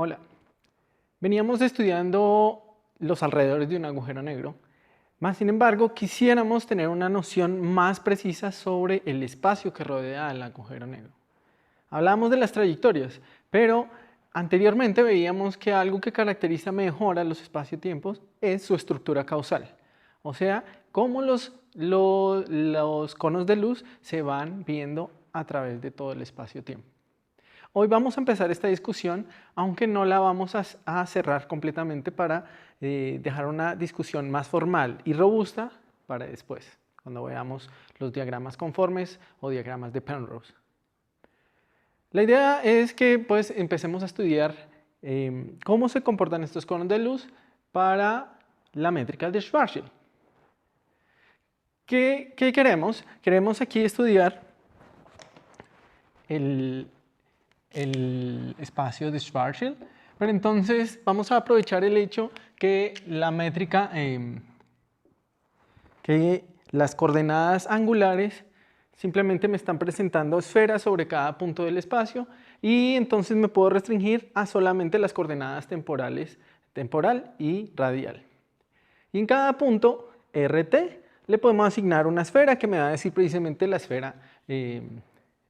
Hola. Veníamos estudiando los alrededores de un agujero negro, más sin embargo quisiéramos tener una noción más precisa sobre el espacio que rodea al agujero negro. Hablamos de las trayectorias, pero anteriormente veíamos que algo que caracteriza mejor a los espacio-tiempos es su estructura causal, o sea, cómo los conos de luz se van viendo a través de todo el espacio-tiempo. Hoy vamos a empezar esta discusión, aunque no la vamos a cerrar completamente para dejar una discusión más formal y robusta para después, cuando veamos los diagramas conformes o diagramas de Penrose. La idea es que pues, empecemos a estudiar cómo se comportan estos conos de luz para la métrica de Schwarzschild. ¿Qué queremos? Queremos aquí estudiar el espacio de Schwarzschild, pero entonces vamos a aprovechar el hecho que la métrica, que las coordenadas angulares simplemente me están presentando esferas sobre cada punto del espacio y entonces me puedo restringir a solamente las coordenadas temporales, temporal y radial. Y en cada punto RT le podemos asignar una esfera que me va a decir precisamente la esfera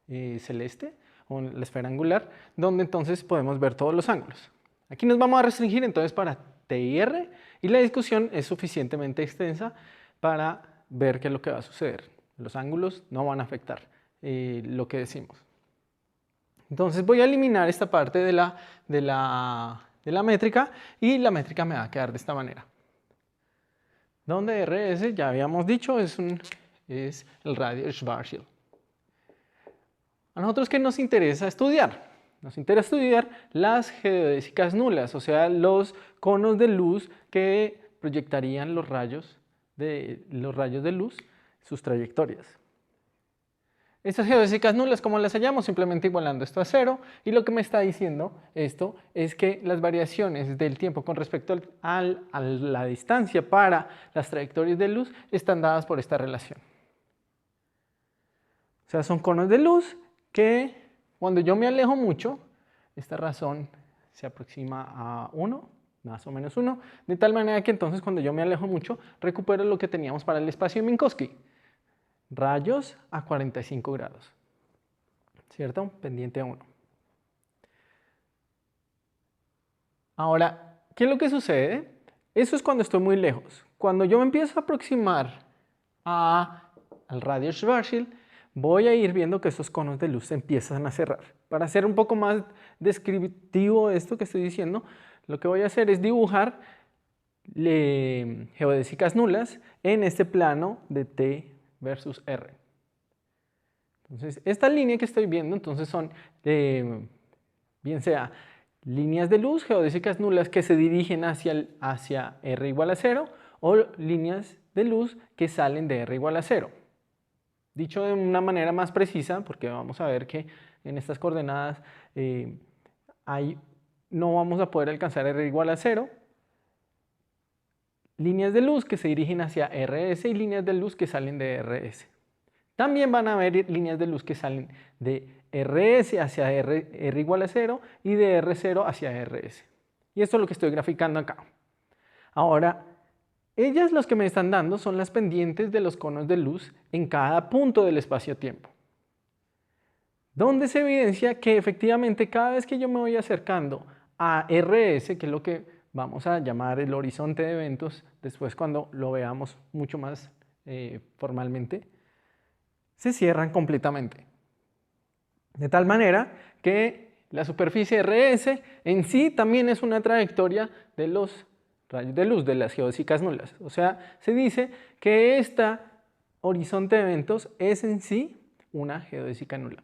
celeste o la esfera angular, donde entonces podemos ver todos los ángulos. Aquí nos vamos a restringir entonces para T y R y la discusión es suficientemente extensa para ver qué es lo que va a suceder. Los ángulos no van a afectar lo que decimos. Entonces voy a eliminar esta parte de la métrica y la métrica me va a quedar de esta manera. Donde RS, ya habíamos dicho, es el radio de Schwarzschild. A nosotros, ¿qué nos interesa estudiar? Nos interesa estudiar las geodésicas nulas, o sea, los conos de luz que proyectarían los rayos de luz, sus trayectorias. Estas geodésicas nulas, ¿cómo las hallamos? Simplemente igualando esto a cero, y lo que me está diciendo esto es que las variaciones del tiempo con respecto a la distancia para las trayectorias de luz están dadas por esta relación. O sea, son conos de luz que cuando yo me alejo mucho, esta razón se aproxima a 1, más o menos 1, de tal manera que entonces cuando yo me alejo mucho, recupero lo que teníamos para el espacio de Minkowski, rayos a 45 grados, ¿cierto? Pendiente a 1. Ahora, ¿qué es lo que sucede? Eso es cuando estoy muy lejos. Cuando yo me empiezo a aproximar al radio Schwarzschild, voy a ir viendo que esos conos de luz se empiezan a cerrar. Para hacer un poco más descriptivo esto que estoy diciendo, lo que voy a hacer es dibujar geodésicas nulas en este plano de T versus R. Entonces, esta línea que estoy viendo, entonces son, bien sea líneas de luz geodésicas nulas que se dirigen hacia R igual a 0 o líneas de luz que salen de R igual a 0. Dicho de una manera más precisa, porque vamos a ver que en estas coordenadas no vamos a poder alcanzar R igual a 0, líneas de luz que se dirigen hacia RS y líneas de luz que salen de RS. También van a haber líneas de luz que salen de RS hacia R igual a 0 y de R0 hacia RS. Y esto es lo que estoy graficando acá. Ahora, ellas los que me están dando son las pendientes de los conos de luz en cada punto del espacio-tiempo, donde se evidencia que efectivamente cada vez que yo me voy acercando a RS, que es lo que vamos a llamar el horizonte de eventos, después cuando lo veamos mucho más formalmente, se cierran completamente. De tal manera que la superficie RS en sí también es una trayectoria de los rayos de luz, de las geodésicas nulas. O sea, se dice que este horizonte de eventos es en sí una geodésica nula.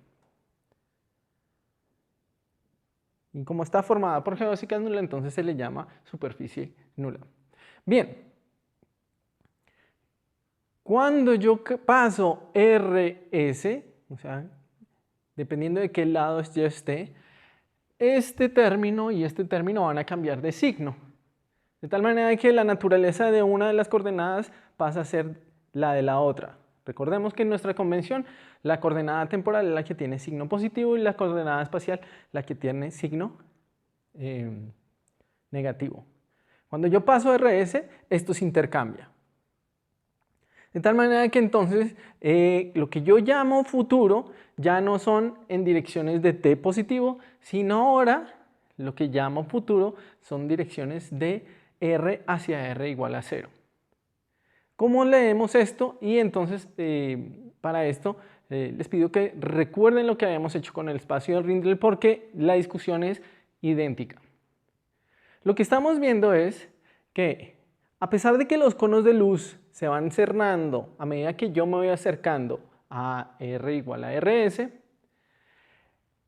Y como está formada por geodésicas nulas, entonces se le llama superficie nula. Bien. Cuando yo paso RS, o sea, dependiendo de qué lado yo esté, este término y este término van a cambiar de signo. De tal manera que la naturaleza de una de las coordenadas pasa a ser la de la otra. Recordemos que en nuestra convención la coordenada temporal es la que tiene signo positivo y la coordenada espacial la que tiene signo negativo. Cuando yo paso a RS, esto se intercambia. De tal manera que entonces lo que yo llamo futuro ya no son en direcciones de t positivo, sino ahora lo que llamo futuro son direcciones de r hacia r igual a 0. ¿Cómo leemos esto? Y entonces para esto les pido que recuerden lo que habíamos hecho con el espacio de Rindle porque la discusión es idéntica. Lo que estamos viendo es que a pesar de que los conos de luz se van cerrando a medida que yo me voy acercando a r igual a rs,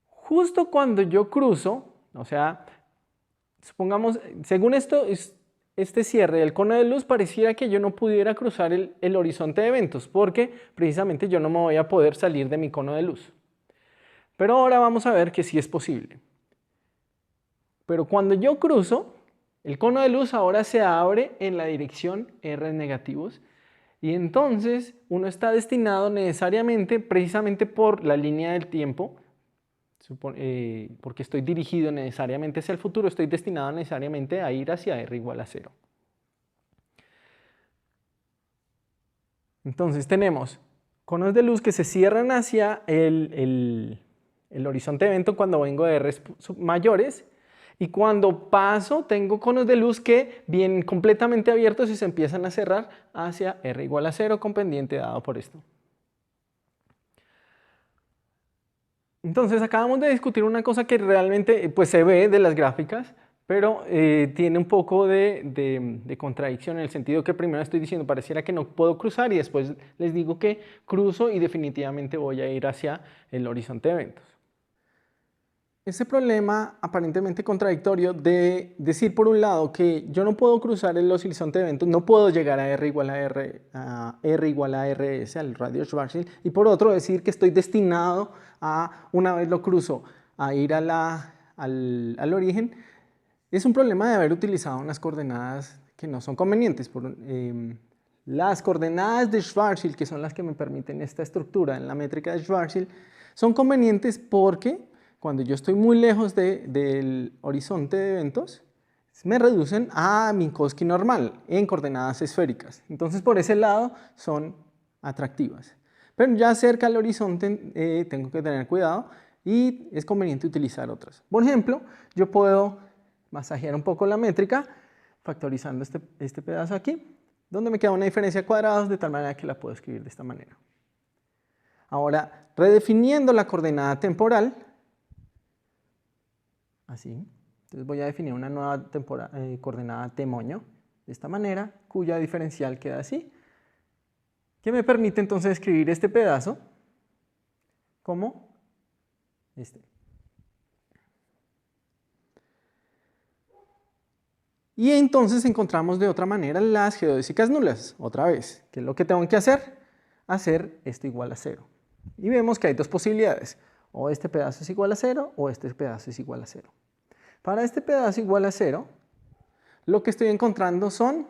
justo cuando yo cruzo, o sea, supongamos, según esto, este cierre del cono de luz pareciera que yo no pudiera cruzar el horizonte de eventos porque precisamente yo no me voy a poder salir de mi cono de luz. Pero ahora vamos a ver que sí es posible. Pero cuando yo cruzo, el cono de luz ahora se abre en la dirección r negativos y entonces uno está destinado necesariamente, precisamente por la línea del tiempo, porque estoy dirigido necesariamente hacia el futuro, estoy destinado necesariamente a ir hacia r igual a 0. Entonces tenemos conos de luz que se cierran hacia el horizonte de evento cuando vengo de r mayores, y cuando paso tengo conos de luz que vienen completamente abiertos y se empiezan a cerrar hacia r igual a 0 con pendiente dado por esto. Entonces acabamos de discutir una cosa que realmente pues, se ve de las gráficas, pero tiene un poco de contradicción en el sentido que primero estoy diciendo pareciera que no puedo cruzar y después les digo que cruzo y definitivamente voy a ir hacia el horizonte de eventos. Ese problema aparentemente contradictorio de decir por un lado que yo no puedo cruzar el horizonte de eventos, no puedo llegar a r igual a r igual a rs, al radio Schwarzschild, y por otro decir que estoy destinado a, una vez lo cruzo, a ir a al origen, es un problema de haber utilizado unas coordenadas que no son convenientes. Las coordenadas de Schwarzschild, que son las que me permiten esta estructura en la métrica de Schwarzschild, son convenientes porque cuando yo estoy muy lejos del horizonte de eventos, me reducen a Minkowski normal en coordenadas esféricas. Entonces, por ese lado son atractivas. Pero ya cerca al horizonte tengo que tener cuidado y es conveniente utilizar otras. Por ejemplo, yo puedo masajear un poco la métrica factorizando este pedazo aquí, donde me queda una diferencia de cuadrados de tal manera que la puedo escribir de esta manera. Ahora, redefiniendo la coordenada temporal, así, entonces voy a definir una nueva coordenada t-moño de esta manera, cuya diferencial queda así, que me permite entonces escribir este pedazo como este. Y entonces encontramos de otra manera las geodésicas nulas, otra vez. ¿Qué es lo que tengo que hacer? Hacer esto igual a 0. Y vemos que hay dos posibilidades. O este pedazo es igual a 0 o este pedazo es igual a 0. Para este pedazo igual a 0, lo que estoy encontrando son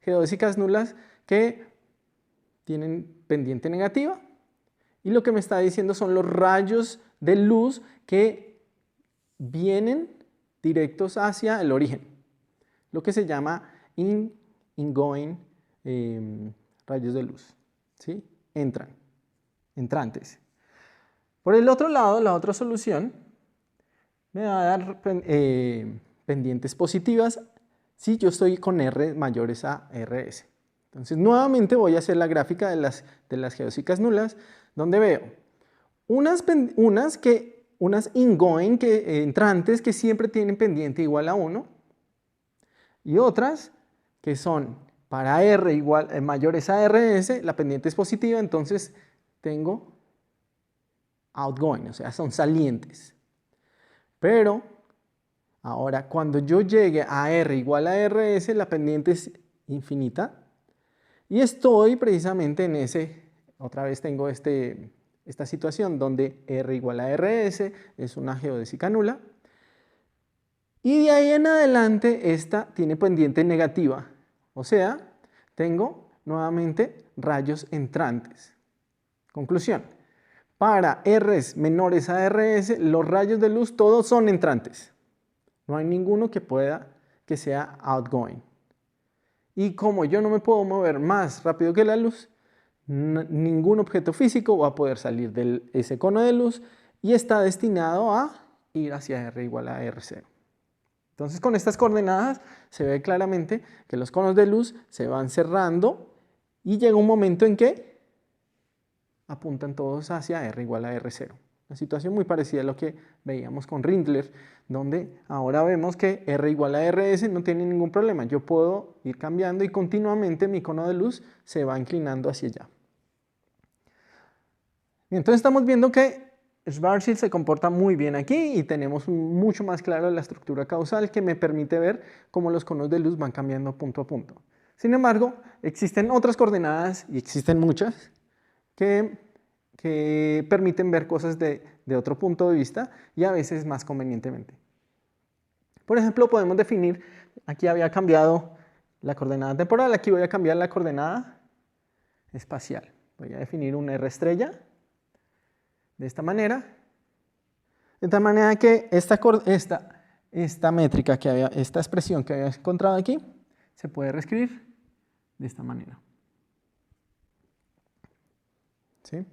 geodésicas nulas que tienen pendiente negativa. Y lo que me está diciendo son los rayos de luz que vienen directos hacia el origen. Lo que se llama ingoing rayos de luz, ¿sí? Entrantes. Por el otro lado, la otra solución me va a dar pendientes positivas si yo estoy con R mayores a RS. Entonces, nuevamente voy a hacer la gráfica de las geodésicas nulas, donde veo unas ingoing, entrantes que siempre tienen pendiente igual a 1, y otras que son para R mayores a RS, la pendiente es positiva, entonces tengo outgoing, o sea, son salientes. Pero ahora, cuando yo llegue a R igual a RS, la pendiente es infinita. Y estoy precisamente en otra vez tengo esta situación donde R igual a RS es una geodésica nula. Y de ahí en adelante esta tiene pendiente negativa. O sea, tengo nuevamente rayos entrantes. Conclusión. Para Rs menores a RS, los rayos de luz todos son entrantes. No hay ninguno que sea outgoing. Y como yo no me puedo mover más rápido que la luz, ningún objeto físico va a poder salir de ese cono de luz y está destinado a ir hacia R igual a R0. Entonces con estas coordenadas se ve claramente que los conos de luz se van cerrando y llega un momento en que apuntan todos hacia R igual a R0. Una situación muy parecida a lo que veíamos con Rindler, donde ahora vemos que R igual a RS no tiene ningún problema. Yo puedo ir cambiando y continuamente mi cono de luz se va inclinando hacia allá. Entonces estamos viendo que Schwarzschild se comporta muy bien aquí y tenemos mucho más claro la estructura causal que me permite ver cómo los conos de luz van cambiando punto a punto. Sin embargo, existen otras coordenadas, y existen muchas, que permiten ver cosas de otro punto de vista y a veces más convenientemente. Por ejemplo, podemos definir, aquí había cambiado la coordenada temporal, aquí voy a cambiar la coordenada espacial. Voy a definir un R estrella de esta manera, de tal manera que esta métrica que había, esta expresión que había encontrado aquí, se puede reescribir de esta manera. ¿Sí?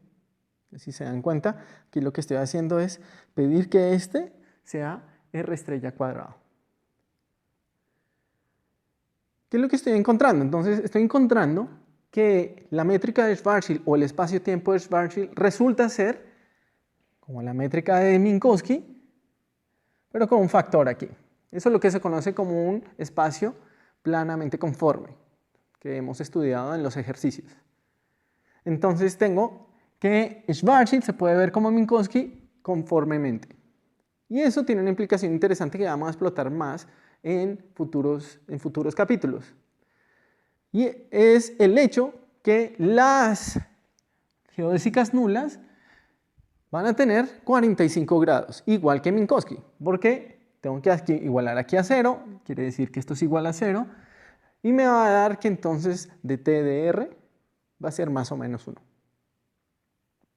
Si se dan cuenta, aquí lo que estoy haciendo es pedir que este sea R estrella cuadrado. ¿Qué es lo que estoy encontrando? Entonces estoy encontrando que la métrica de Schwarzschild o el espacio-tiempo de Schwarzschild resulta ser como la métrica de Minkowski, pero con un factor aquí. Eso es lo que se conoce como un espacio planamente conforme, que hemos estudiado en los ejercicios. Entonces tengo que Schwarzschild se puede ver como Minkowski conformemente. Y eso tiene una implicación interesante que vamos a explotar más en futuros capítulos. Y es el hecho que las geodésicas nulas van a tener 45 grados, igual que Minkowski, porque tengo que igualar aquí a 0, quiere decir que esto es igual a 0, y me va a dar que entonces de T de R va a ser más o menos 1,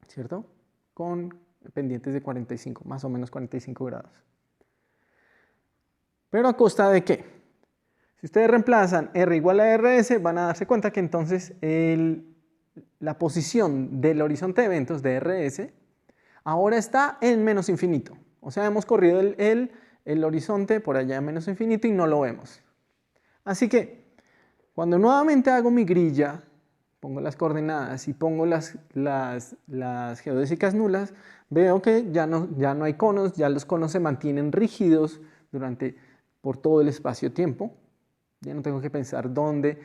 ¿cierto? Con pendientes de 45, más o menos 45 grados. ¿Pero a costa de qué? Si ustedes reemplazan R igual a RS, van a darse cuenta que entonces la posición del horizonte de eventos de RS ahora está en menos infinito. O sea, hemos corrido el horizonte por allá en menos infinito y no lo vemos. Así que, cuando nuevamente hago mi grilla, pongo las coordenadas y pongo las geodésicas nulas, veo que ya no hay conos, ya los conos se mantienen rígidos por todo el espacio-tiempo. Ya no tengo que pensar dónde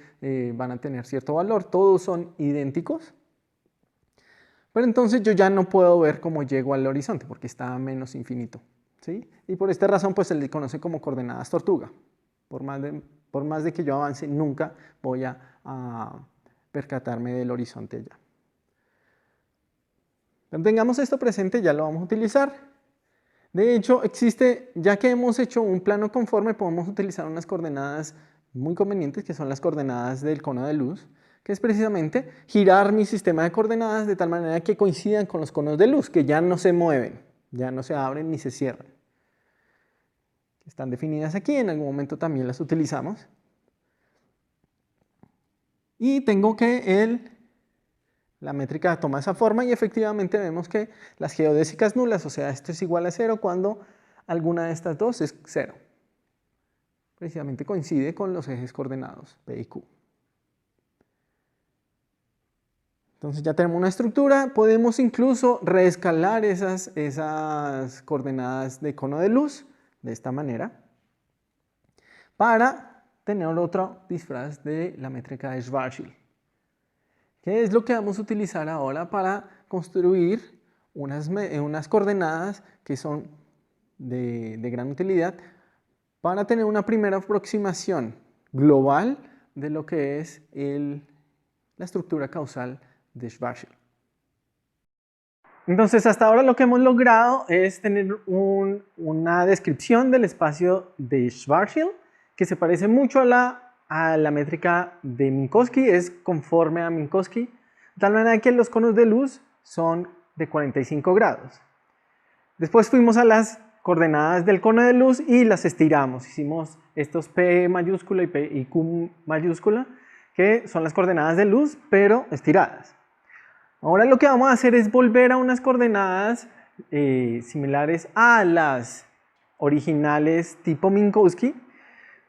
van a tener cierto valor, todos son idénticos. Pero entonces yo ya no puedo ver cómo llego al horizonte porque está a menos infinito, ¿sí? Y por esta razón pues se le conoce como coordenadas tortuga. Por más de que yo avance, nunca voy a percatarme del horizonte ya. Cuando tengamos esto presente ya lo vamos a utilizar. De hecho, ya que hemos hecho un plano conforme, podemos utilizar unas coordenadas muy convenientes que son las coordenadas del cono de luz, que es precisamente girar mi sistema de coordenadas de tal manera que coincidan con los conos de luz, que ya no se mueven, ya no se abren ni se cierran. Están definidas aquí, en algún momento también las utilizamos. Y tengo que la métrica toma esa forma y efectivamente vemos que las geodésicas nulas, o sea, esto es igual a 0 cuando alguna de estas dos es 0. Precisamente coincide con los ejes coordenados P y Q. Entonces ya tenemos una estructura, podemos incluso reescalar esas coordenadas de cono de luz de esta manera para tener otro disfraz de la métrica de Schwarzschild, que es lo que vamos a utilizar ahora para construir unas coordenadas que son de gran utilidad para tener una primera aproximación global de lo que es la estructura causal de Schwarzschild. Entonces, hasta ahora lo que hemos logrado es tener una descripción del espacio de Schwarzschild que se parece mucho a la métrica de Minkowski, es conforme a Minkowski, de tal manera que los conos de luz son de 45 grados. Después fuimos a las coordenadas del cono de luz y las estiramos. Hicimos estos P mayúscula y Q mayúscula, que son las coordenadas de luz, pero estiradas. Ahora lo que vamos a hacer es volver a unas coordenadas similares a las originales tipo Minkowski,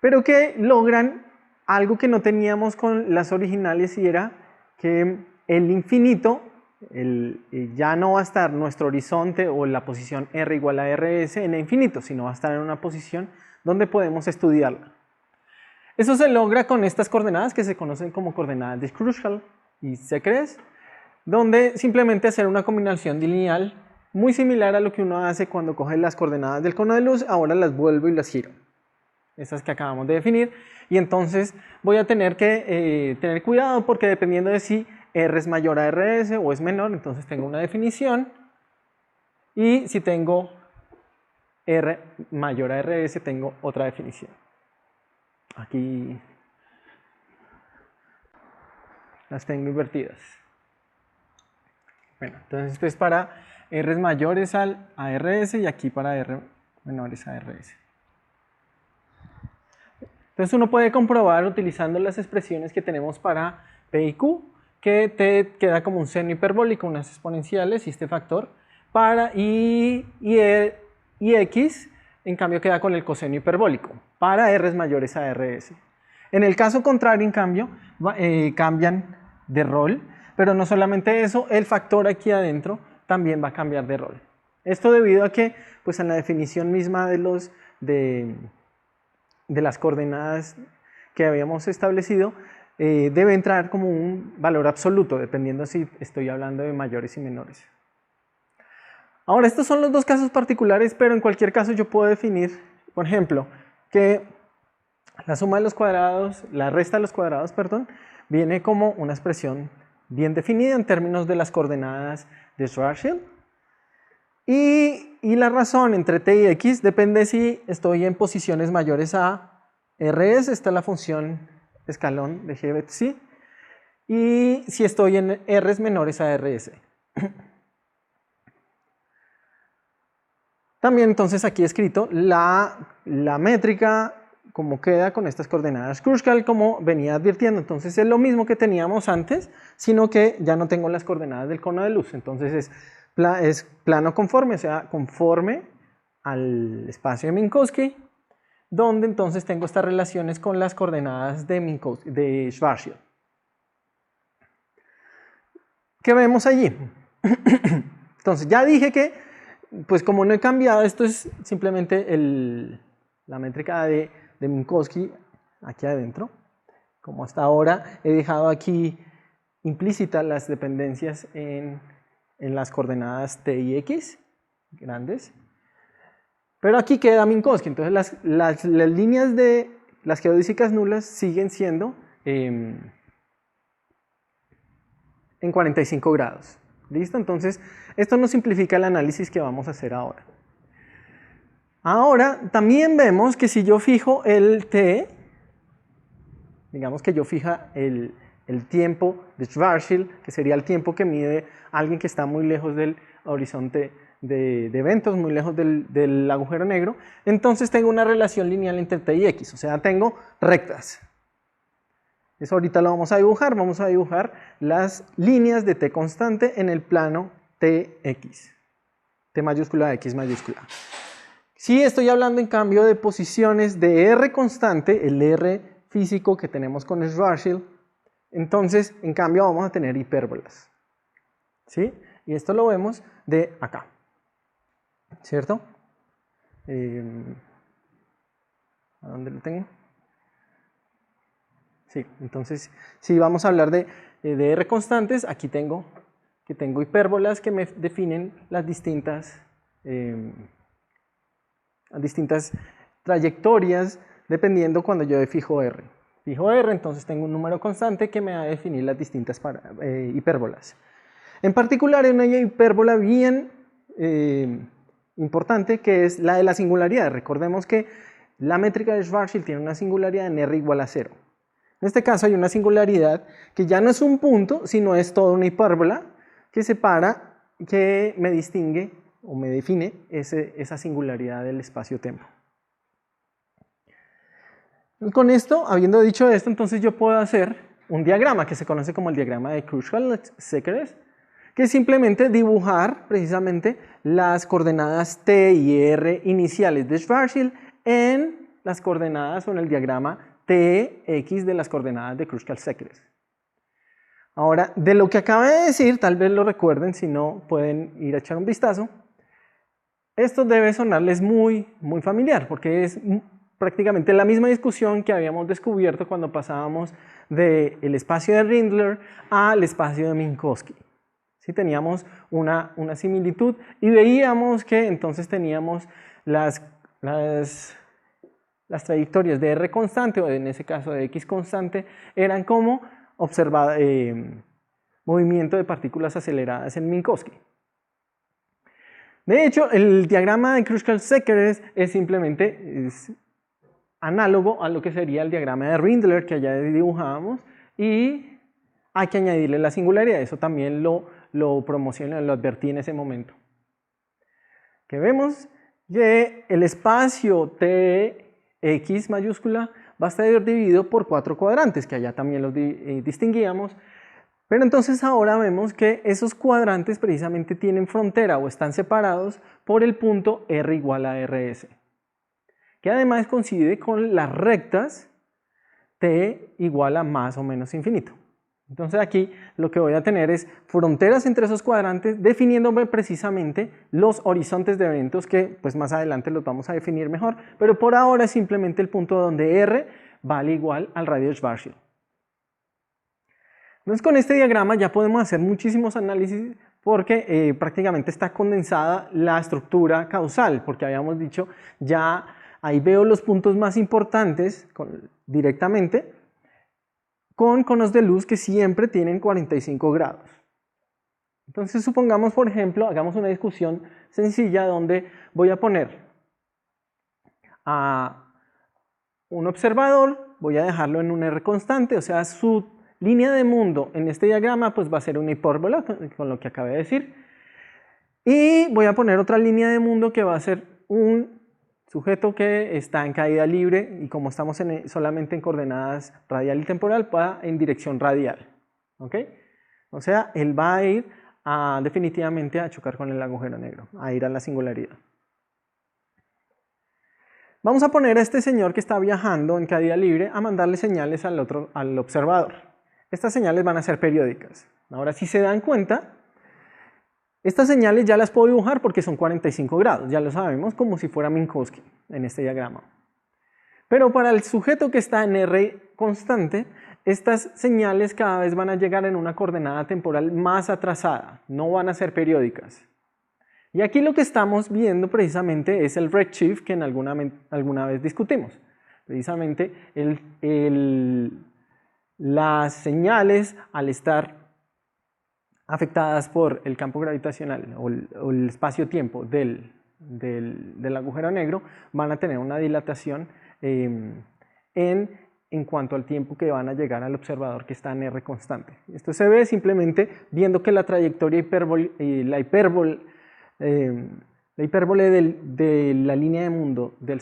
pero que logran algo que no teníamos con las originales, y era que el infinito ya no va a estar nuestro horizonte o la posición r igual a rs en el infinito, sino va a estar en una posición donde podemos estudiarla. Eso se logra con estas coordenadas que se conocen como coordenadas de Kruskal y Sekres, donde simplemente hacer una combinación lineal muy similar a lo que uno hace cuando coge las coordenadas del cono de luz, ahora las vuelvo y las giro. Esas que acabamos de definir, y entonces voy a tener que tener cuidado, porque dependiendo de si R es mayor a RS o es menor, entonces tengo una definición, y si tengo R mayor a RS tengo otra definición. Aquí las tengo invertidas. Bueno, entonces esto es para R mayores a RS y aquí para R menores a RS. Entonces uno puede comprobar utilizando las expresiones que tenemos para P y Q, que T queda como un seno hiperbólico, unas exponenciales y este factor, y X en cambio queda con el coseno hiperbólico, para R mayores a RS. En el caso contrario, en cambio, cambian de rol, pero no solamente eso, el factor aquí adentro también va a cambiar de rol. Esto debido a que, pues en la definición misma de las coordenadas que habíamos establecido, debe entrar como un valor absoluto, dependiendo si estoy hablando de mayores y menores. Ahora, estos son los dos casos particulares, pero en cualquier caso yo puedo definir, por ejemplo, que la suma de los cuadrados, la resta de los cuadrados, perdón, viene como una expresión bien definida en términos de las coordenadas de Schwarzschild. Y la razón entre t y x depende si estoy en posiciones mayores a rs, esta es la función escalón de g vet c, y si estoy en r's menores a rs. También entonces aquí he escrito la métrica como queda con estas coordenadas Kruskal, como venía advirtiendo. Entonces es lo mismo que teníamos antes, sino que ya no tengo las coordenadas del cono de luz. Entonces es plano conforme, o sea, conforme al espacio de Minkowski, donde entonces tengo estas relaciones con las coordenadas de Schwarzschild. ¿Qué vemos allí? Entonces ya dije que, pues como no he cambiado, esto es simplemente la métrica de Minkowski aquí adentro. Como hasta ahora he dejado aquí implícitas las dependencias en las coordenadas t y x grandes, pero aquí queda Minkowski. Entonces las líneas de las geodésicas nulas siguen siendo en 45 grados. ¿Listo? Entonces esto nos simplifica el análisis que vamos a hacer ahora. Ahora también vemos que si yo fijo el t, digamos que yo fija el tiempo de Schwarzschild, que sería el tiempo que mide alguien que está muy lejos del horizonte de eventos, muy lejos del agujero negro, entonces tengo una relación lineal entre t y x, o sea, tengo rectas. Eso ahorita lo vamos a dibujar las líneas de t constante en el plano tx, t mayúscula, x mayúscula. Si estoy hablando en cambio de posiciones de r constante, el r físico que tenemos con Schwarzschild, entonces en cambio vamos a tener hipérbolas. ¿Sí? Y esto lo vemos de acá. ¿Cierto? ¿A dónde lo tengo? Sí, entonces si vamos a hablar de r constantes, aquí tengo hipérbolas que me definen las distintas trayectorias dependiendo cuando yo fijo r. Fijo r, entonces tengo un número constante que me va a definir las distintas hipérbolas. En particular, hay una hipérbola bien importante que es la de la singularidad. Recordemos que la métrica de Schwarzschild tiene una singularidad en r igual a 0. En este caso hay una singularidad que ya no es un punto, sino es toda una hipérbola que separa, que me distingue o me define esa singularidad del espacio-tiempo. Con esto, habiendo dicho esto, entonces yo puedo hacer un diagrama que se conoce como el diagrama de Kruskal-Szekeres, que es simplemente dibujar precisamente las coordenadas t y r iniciales de Schwarzschild en las coordenadas o en el diagrama tx de las coordenadas de Kruskal-Szekeres. Ahora, de lo que acabé de decir, tal vez lo recuerden, si no pueden ir a echar un vistazo. Esto debe sonarles muy familiar, porque es prácticamente la misma discusión que habíamos descubierto cuando pasábamos del espacio de Rindler al espacio de Minkowski. ¿Sí? Teníamos una similitud y veíamos que entonces teníamos las trayectorias de R constante, o en ese caso de X constante, eran como movimiento de partículas aceleradas en Minkowski. De hecho, el diagrama de Kruskal-Szekeres es simplemente análogo a lo que sería el diagrama de Rindler que allá dibujábamos, y hay que añadirle la singularidad. Eso también lo promocioné, lo advertí en ese momento. Que vemos que el espacio Tx mayúscula va a estar dividido por 4 cuadrantes, que allá también los distinguíamos. Pero entonces ahora vemos que esos cuadrantes precisamente tienen frontera o están separados por el punto r igual a rs, que además coincide con las rectas t igual a más o menos infinito. Entonces aquí lo que voy a tener es fronteras entre esos cuadrantes, definiéndome precisamente los horizontes de eventos que pues más adelante los vamos a definir mejor, pero por ahora es simplemente el punto donde r vale igual al radio de Schwarzschild. Entonces con este diagrama ya podemos hacer muchísimos análisis porque prácticamente está condensada la estructura causal, porque habíamos dicho ya ahí veo los puntos más importantes directamente con conos de luz que siempre tienen 45 grados. Entonces supongamos, por ejemplo, hagamos una discusión sencilla donde voy a poner a un observador, voy a dejarlo en un R constante, o sea, su línea de mundo en este diagrama pues va a ser una hipérbola, con lo que acabé de decir, y voy a poner otra línea de mundo que va a ser un sujeto que está en caída libre, y como estamos solamente en coordenadas radial y temporal, va en dirección radial. ¿Ok? O sea, él va a ir definitivamente a chocar con el agujero negro, a ir a la singularidad. Vamos a poner a este señor que está viajando en caída libre a mandarle señales al observador. Estas señales van a ser periódicas. Ahora, si se dan cuenta, estas señales ya las puedo dibujar porque son 45 grados, ya lo sabemos, como si fuera Minkowski en este diagrama. Pero para el sujeto que está en R constante, estas señales cada vez van a llegar en una coordenada temporal más atrasada, no van a ser periódicas. Y aquí lo que estamos viendo precisamente es el redshift que alguna vez discutimos. Precisamente las señales, al estar afectadas por el campo gravitacional o el espacio-tiempo del agujero negro, van a tener una dilatación en cuanto al tiempo que van a llegar al observador que está en R constante. Esto se ve simplemente viendo que la trayectoria la hipérbole de la línea de mundo del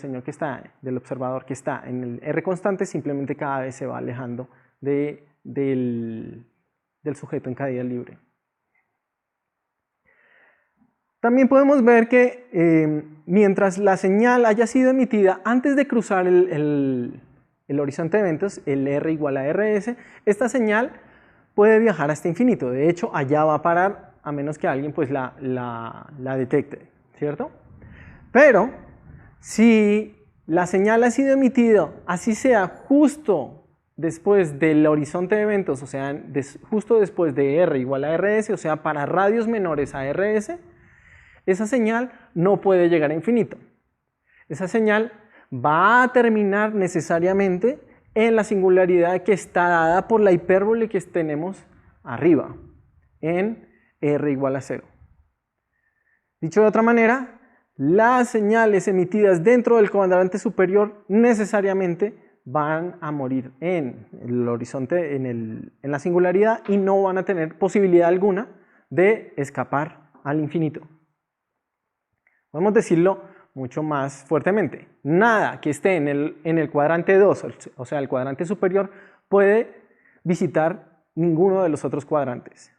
observador que está en el R constante, simplemente cada vez se va alejando del sujeto en caída libre. También podemos ver que mientras la señal haya sido emitida antes de cruzar el horizonte de eventos, el R igual a RS, esta señal puede viajar hasta infinito. De hecho, allá va a parar a menos que alguien pues la detecte, ¿cierto? Pero si la señal ha sido emitida, así sea justo después del horizonte de eventos, o sea, justo después de R igual a RS, o sea, para radios menores a RS, esa señal no puede llegar a infinito. Esa señal va a terminar necesariamente en la singularidad que está dada por la hipérbole que tenemos arriba, en R igual a 0. Dicho de otra manera, las señales emitidas dentro del cuadrante superior necesariamente van a morir en el horizonte, en la singularidad, y no van a tener posibilidad alguna de escapar al infinito. Podemos decirlo mucho más fuertemente. Nada que esté en el cuadrante 2, o sea, el cuadrante superior, puede visitar ninguno de los otros cuadrantes.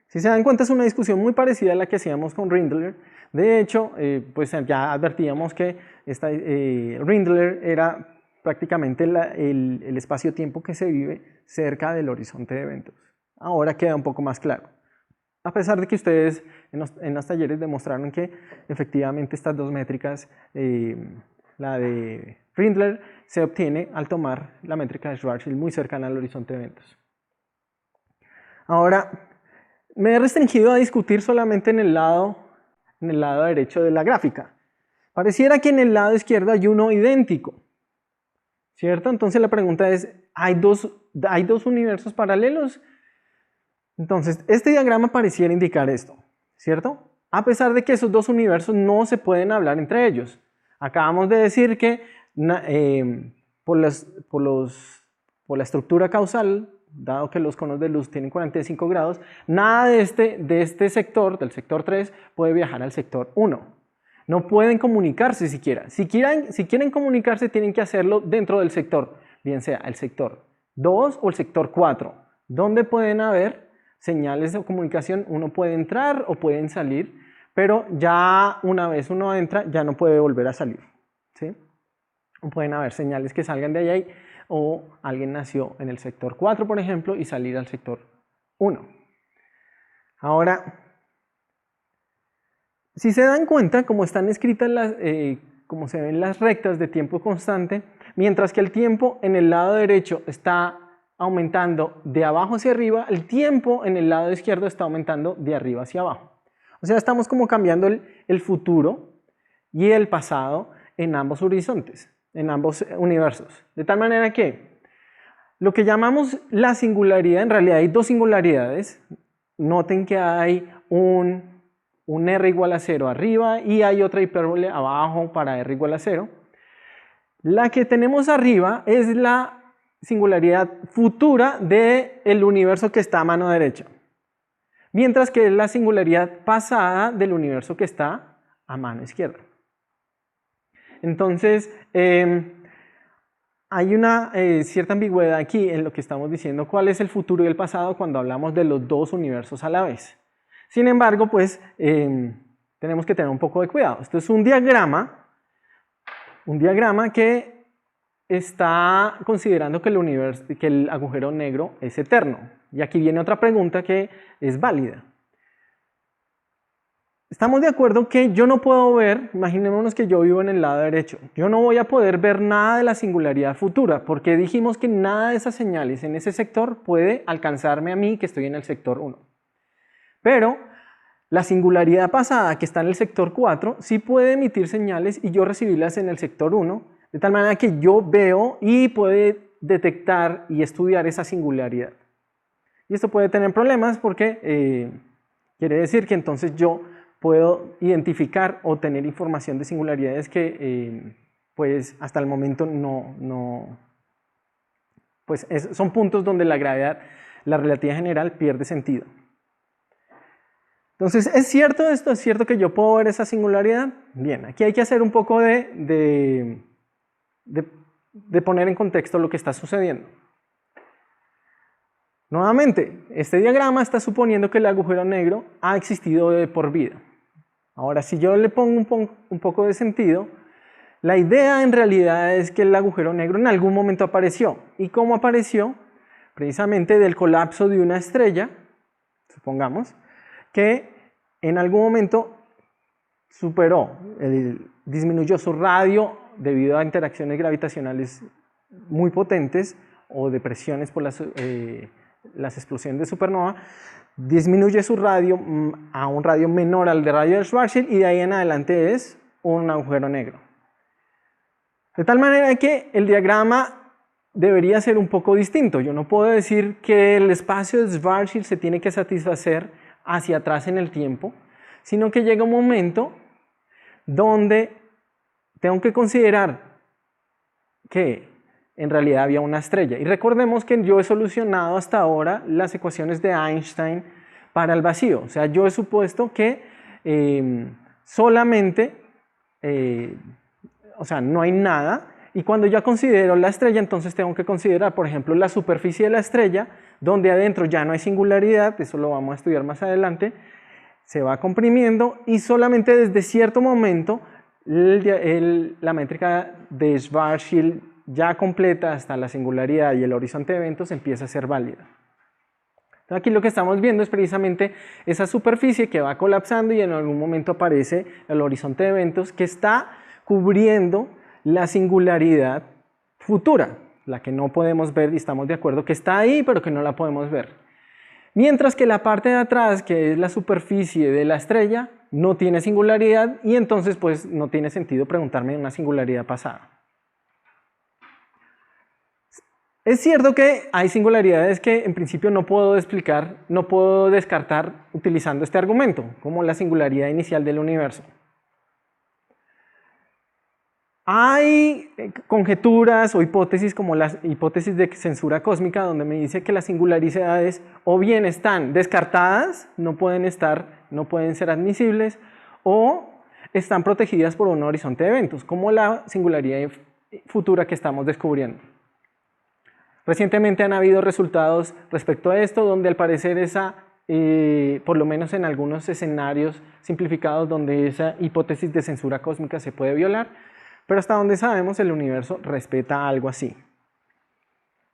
Si se dan cuenta, es una discusión muy parecida a la que hacíamos con Rindler. De hecho, pues ya advertíamos que Rindler era prácticamente el espacio-tiempo que se vive cerca del horizonte de eventos. Ahora queda un poco más claro. A pesar de que ustedes en los talleres demostraron que efectivamente estas dos métricas, la de Rindler, se obtiene al tomar la métrica de Schwarzschild muy cercana al horizonte de eventos. Ahora, me he restringido a discutir solamente en el lado derecho de la gráfica. Pareciera que en el lado izquierdo hay uno idéntico, ¿cierto? Entonces la pregunta es, ¿hay dos universos paralelos? Entonces, este diagrama pareciera indicar esto, ¿cierto? A pesar de que esos dos universos no se pueden hablar entre ellos. Acabamos de decir que por la estructura causal, dado que los conos de luz tienen 45 grados, nada de este sector, del sector 3, puede viajar al sector 1. No pueden comunicarse siquiera. Si quieren comunicarse, tienen que hacerlo dentro del sector, bien sea el sector 2 o el sector 4, donde pueden haber señales de comunicación. Uno puede entrar o pueden salir, pero ya una vez uno entra, ya no puede volver a salir, ¿sí? Pueden haber señales que salgan de ahí, o alguien nació en el sector 4, por ejemplo, y salir al sector 1. Ahora, si se dan cuenta, como están escritas como se ven las rectas de tiempo constante, mientras que el tiempo en el lado derecho está aumentando de abajo hacia arriba, el tiempo en el lado izquierdo está aumentando de arriba hacia abajo. O sea, estamos como cambiando el futuro y el pasado en ambos horizontes, en ambos universos. De tal manera que lo que llamamos la singularidad, en realidad hay dos singularidades. Noten que hay un R igual a 0 arriba y hay otra hipérbole abajo para R igual a 0. La que tenemos arriba es la singularidad futura del universo que está a mano derecha, mientras que es la singularidad pasada del universo que está a mano izquierda. Entonces, hay una cierta ambigüedad aquí en lo que estamos diciendo, cuál es el futuro y el pasado cuando hablamos de los dos universos a la vez. Sin embargo, pues tenemos que tener un poco de cuidado. Esto es un diagrama que está considerando que el agujero negro es eterno. Y aquí viene otra pregunta que es válida. Estamos de acuerdo que yo no puedo ver, imaginémonos que yo vivo en el lado derecho, yo no voy a poder ver nada de la singularidad futura, porque dijimos que nada de esas señales en ese sector puede alcanzarme a mí que estoy en el sector 1. Pero la singularidad pasada que está en el sector 4 sí puede emitir señales y yo recibirlas en el sector 1, de tal manera que yo veo y puedo detectar y estudiar esa singularidad. Y esto puede tener problemas porque quiere decir que entonces yo puedo identificar o tener información de singularidades que pues hasta el momento pues son puntos donde la gravedad, la relatividad general pierde sentido. Entonces, ¿es cierto esto? ¿Es cierto que yo puedo ver esa singularidad? Bien, aquí hay que hacer un poco de poner en contexto lo que está sucediendo. Nuevamente, este diagrama está suponiendo que el agujero negro ha existido de por vida. Ahora, si yo le pongo un poco de sentido, la idea en realidad es que el agujero negro en algún momento apareció. ¿Y cómo apareció? Precisamente del colapso de una estrella, supongamos, que en algún momento disminuyó su radio debido a interacciones gravitacionales muy potentes o de presiones por las explosiones de supernova, disminuye su radio a un radio menor al de radio de Schwarzschild y de ahí en adelante es un agujero negro. De tal manera que el diagrama debería ser un poco distinto. Yo no puedo decir que el espacio de Schwarzschild se tiene que satisfacer hacia atrás en el tiempo, sino que llega un momento donde tengo que considerar que en realidad había una estrella. Y recordemos que yo he solucionado hasta ahora las ecuaciones de Einstein para el vacío. O sea, yo he supuesto que solamente, o sea, no hay nada. Y cuando ya considero la estrella, entonces tengo que considerar, por ejemplo, la superficie de la estrella, donde adentro ya no hay singularidad, eso lo vamos a estudiar más adelante, se va comprimiendo y solamente desde cierto momento la métrica de Schwarzschild ya completa hasta la singularidad y el horizonte de eventos empieza a ser válida. Entonces aquí lo que estamos viendo es precisamente esa superficie que va colapsando y en algún momento aparece el horizonte de eventos que está cubriendo la singularidad futura, la que no podemos ver y estamos de acuerdo que está ahí pero que no la podemos ver. Mientras que la parte de atrás, que es la superficie de la estrella, no tiene singularidad y entonces pues no tiene sentido preguntarme de una singularidad pasada. Es cierto que hay singularidades que en principio no puedo explicar, no puedo descartar utilizando este argumento, como la singularidad inicial del universo. Hay conjeturas o hipótesis como las hipótesis de censura cósmica donde me dice que las singularidades o bien están descartadas, no pueden ser admisibles, o están protegidas por un horizonte de eventos, como la singularidad futura que estamos descubriendo. Recientemente han habido resultados respecto a esto donde al parecer por lo menos en algunos escenarios simplificados donde esa hipótesis de censura cósmica se puede violar, pero hasta donde sabemos el universo respeta algo así.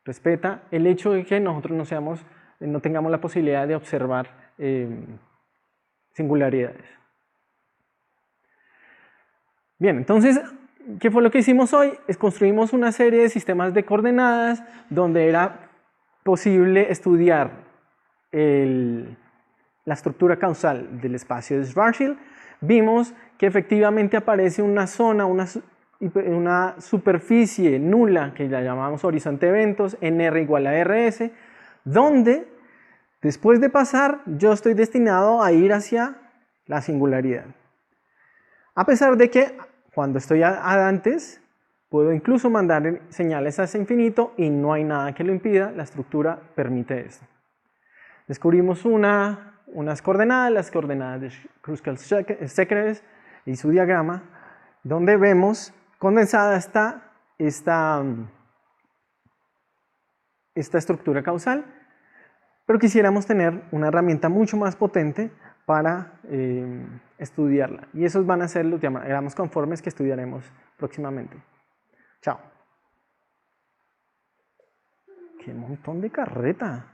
Respeta el hecho de que nosotros no tengamos la posibilidad de observar singularidades. Bien, entonces, ¿qué fue lo que hicimos hoy? Construimos una serie de sistemas de coordenadas donde era posible estudiar la estructura causal del espacio de Schwarzschild. Vimos que efectivamente aparece una zona, una superficie nula que la llamamos horizonte de eventos en R igual a RS, donde después de pasar yo estoy destinado a ir hacia la singularidad. A pesar de que cuando estoy antes puedo incluso mandar señales hacia infinito y no hay nada que lo impida, la estructura permite esto. Descubrimos unas coordenadas, las coordenadas de Kruskal-Szekeres y su diagrama, donde vemos condensada esta estructura causal, pero quisiéramos tener una herramienta mucho más potente para estudiarla. Y esos van a ser los diagramas conformes que estudiaremos próximamente. Chao. ¡Qué montón de carreta!